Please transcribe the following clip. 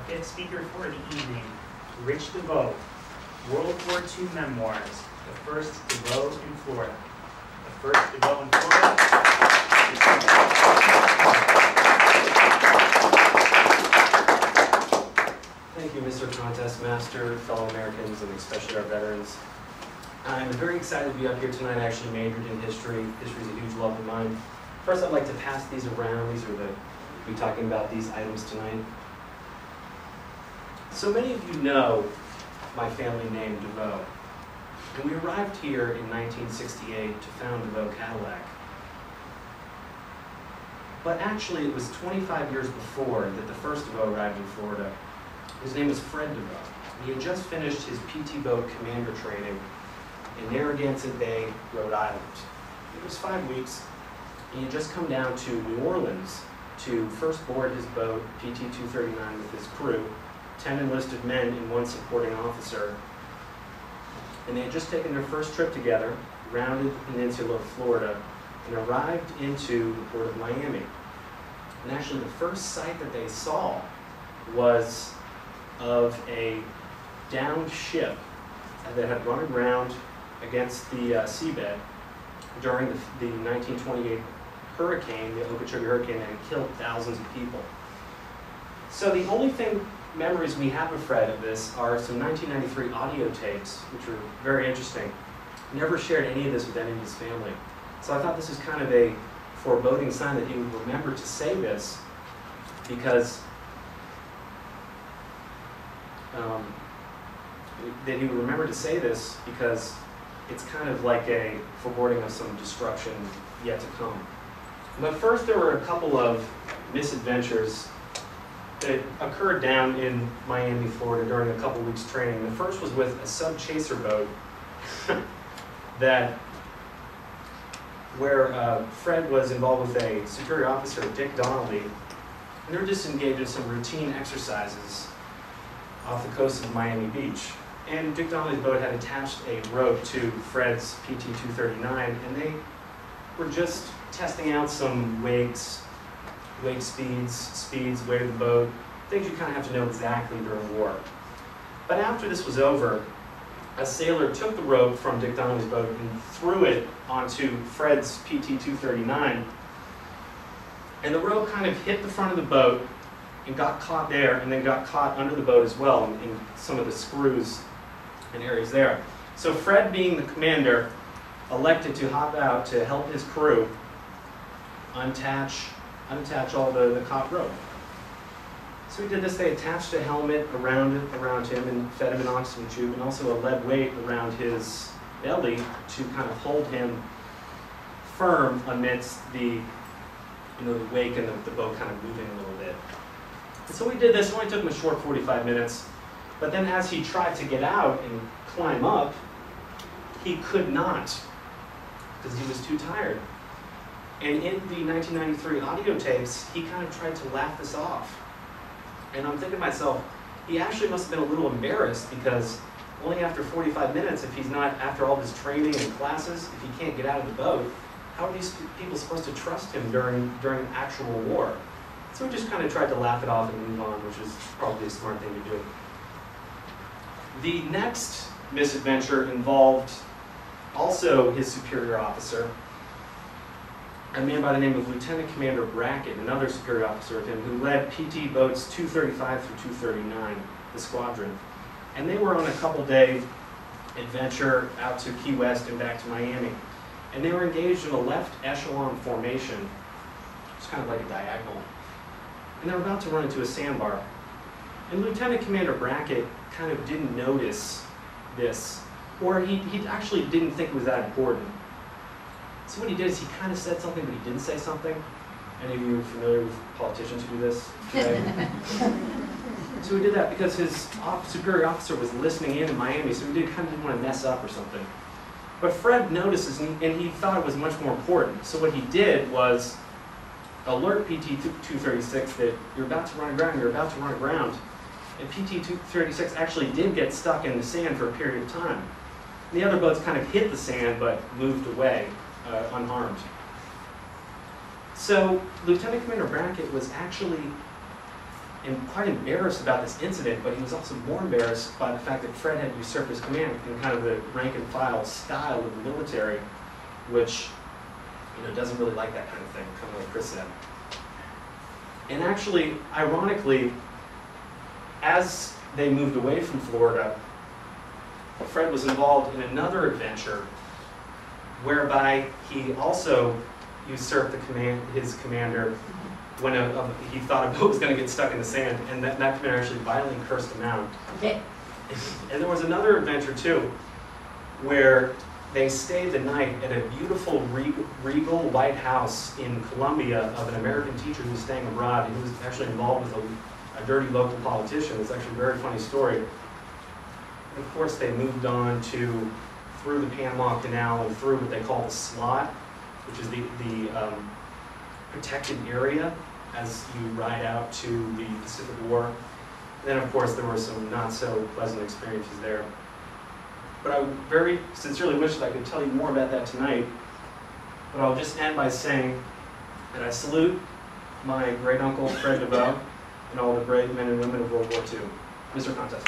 fifth speaker for the evening, Rich DeVoe, World War II Memoirs, the first DeVoe in Florida. The first DeVoe in Florida. Thank you, Mr. Contest Master, fellow Americans, and especially our veterans. I'm very excited to be up here tonight. I actually majored in history. History is a huge love of mine. First, I'd like to pass these around. We'll be talking about these items tonight. So many of you know my family name, DeVoe. And we arrived here in 1968 to found DeVoe Cadillac. But actually, it was 25 years before that the first DeVoe arrived in Florida. His name was Fred DeVoe. He had just finished his PT boat commander training in Narragansett Bay, Rhode Island. It was 5 weeks. He had just come down to New Orleans to first board his boat, PT-239, with his crew, 10 enlisted men and 1 supporting officer. And they had just taken their first trip together, rounded the peninsula of Florida, and arrived into the port of Miami. And actually, the first sight that they saw was of a downed ship that had run aground against the seabed during the 1928 hurricane, the Okeechobee hurricane, that had killed thousands of people. So the only memories we have of Fred of this are some 1993 audio tapes, which were very interesting. Never shared any of this with any of his family. So I thought this was kind of a foreboding sign that he would remember to say this, because it's kind of like a foreboding of some destruction yet to come. But first, there were a couple of misadventures that occurred down in Miami, Florida during a couple weeks training. The first was with a sub-chaser boat where Fred was involved with a superior officer, Dick Donnelly, and they were just engaged in some routine exercises off the coast of Miami Beach. And Dick Donnelly's boat had attached a rope to Fred's PT-239, and they were just testing out some wake speeds, weight of the boat, things you kind of have to know exactly during war. But after this was over, a sailor took the rope from Dick Donnelly's boat and threw it onto Fred's PT-239, and the rope kind of hit the front of the boat and got caught there, and then got caught under the boat as well in some of the screws and areas there. So Fred, being the commander, elected to hop out to help his crew unattach all the caught rope. So he did this. They attached a helmet around him and fed him an oxygen tube, and also a lead weight around his belly to kind of hold him firm amidst the wake and the boat kind of moving a little bit. And so we did this. It only took him a short 45 minutes. But then as he tried to get out and climb up, he could not, because he was too tired. And in the 1993 audio tapes, he kind of tried to laugh this off. And I'm thinking to myself, he actually must have been a little embarrassed, because only after 45 minutes, if he's not, after all this training and classes, if he can't get out of the boat, how are these people supposed to trust him during actual war? So we just kind of tried to laugh it off and move on, which is probably a smart thing to do. The next misadventure involved also his superior officer, a man by the name of Lieutenant Commander Brackett, another superior officer of him, who led PT boats 235 through 239, the squadron. And they were on a couple-day adventure out to Key West and back to Miami. And they were engaged in a left echelon formation. It's kind of like a diagonal. And they were about to run into a sandbar. And Lieutenant Commander Brackett kind of didn't notice this, or he actually didn't think it was that important. So what he did is he kind of said something, but he didn't say something. Any of you are familiar with politicians who do this? Right? So he did that because his superior officer was listening in Miami, so he kind of didn't want to mess up or something. But Fred notices, and he thought it was much more important. So what he did was alert PT-236 that you're about to run aground, And PT-236 actually did get stuck in the sand for a period of time. The other boats kind of hit the sand but moved away unharmed. So Lieutenant Commander Brackett was actually and quite embarrassed about this incident, but he was also more embarrassed by the fact that Fred had usurped his command in kind of the rank and file style of the military, which, you know, doesn't really like that kind of thing, kind of like Chris said. And actually, ironically, as they moved away from Florida, Fred was involved in another adventure whereby he also usurped his commander when he thought a boat was going to get stuck in the sand, and that commander actually violently cursed him out. And there was another adventure too, where they stayed the night at a beautiful regal white house in Columbia of an American teacher who was staying abroad, and he was actually involved with a dirty local politician. It's actually a very funny story. And of course, they moved on through the Panama Canal and through what they call the slot, which is the protected area as you ride out to the Pacific War. And then, of course, there were some not so pleasant experiences there. But I very sincerely wish that I could tell you more about that tonight. But I'll just end by saying that I salute my great-uncle, Fred DeVoe, and all the brave men and women of World War II. Mr. Contest.